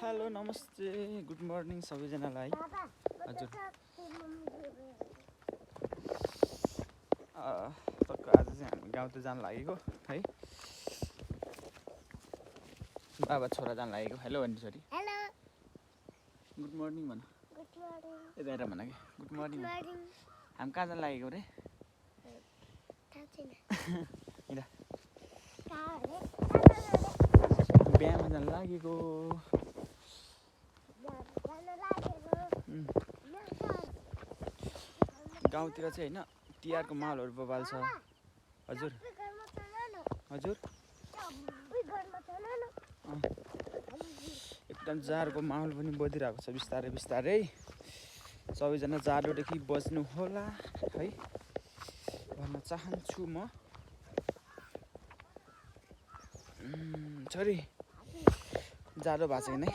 Hello नमस्ते good morning सबैजनालाई। हजुर आज चाहिँ हामी गाउँतिर जान लागेको है। बाबा छोरा जान लागेको। हेलो भन्नु छोरी। हेलो गुड मर्निङ भन। Good morning. यता हेर भन कि गुड मर्निङ। हामी कहाँ जान लागेको रे? थाहा छैन। हिँड। कहाँ रे? बिहामा जान लागेको। गाउँतिर चाहिँ होइन तिहारको माहौलहरू बबाल छ। हजुर हजुर एकदम जाडोको माहौल पनि बदिरहेको छ बिस्तारै बिस्तारै। सबैजना जाडोदेखि बच्नु होला है भन्न चाहन्छु म। छोरी जाडो भएको छ कि नै?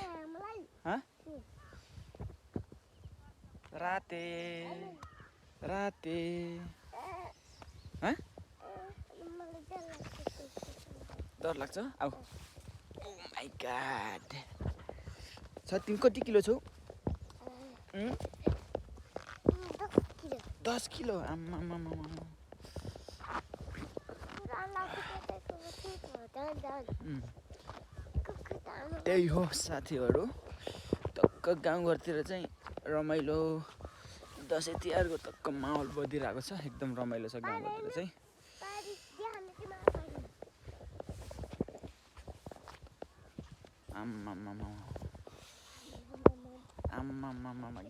राते राते डर लाग्छ? आऊ। ओ माई गॉड। तिमी कति किलो छौ? 10 किलो। आम्मा। त्यही हो साथीहरू, टक्क गाउँघरतिर चाहिँ रमाइलो दसैँ तिहारको टक्क माहौल बदिरहेको छ। एकदम रमाइलो छ गाउँघरतिर चाहिँ। आम्मा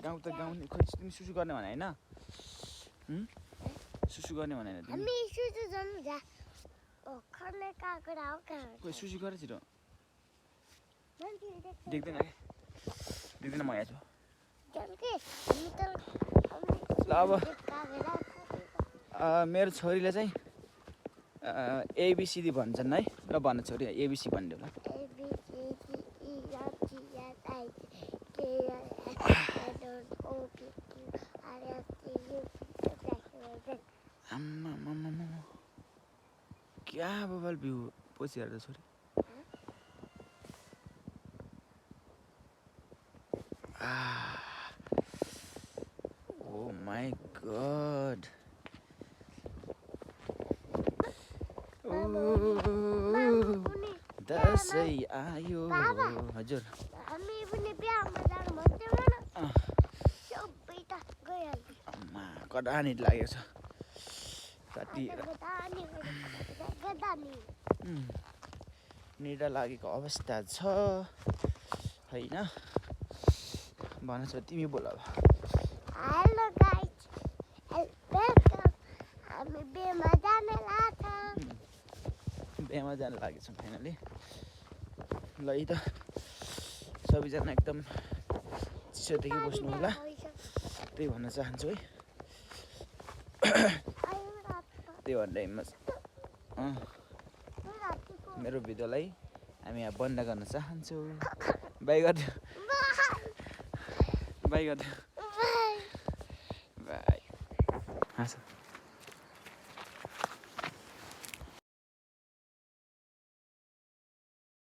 गाउँ त गाउने। खोइ तिमी सुसु गर्ने भने होइन? सुसु गर्ने भने होइन तिमी? खोइ सुसु गर छिटो। देख्दैन क्या? देख्दैन म यहाँ छु। ल अब मेरो छोरीले चाहिँ एबिसिडी भन्छन् है। ल भन छोरी एबिसी भन्नु होला। आम्मा क्या बबाल भ्यू पछि हेर्दा छोरी। ओ माई गॉड। दसैँ आयो। हजुर आम्मा कडा निद लागेको छ। कति निदा लागेको अवस्था छ होइन? भन छ तिमी बोल अब। Hello guys, welcome. हामी बिहेमा जाने लाग्छौँ। बिहेमा जान लागेछौँ फाइनली। ल है त सबैजना एकदम चिसोदेखि बस्नु होला त्यही भन्न चाहन्छु है। त्यही भन्दै मेरो भिडियोलाई हामी यहाँ बन्द गर्न चाहन्छौँ। बाई गरिदियो। बाई गरिदियो। बाई।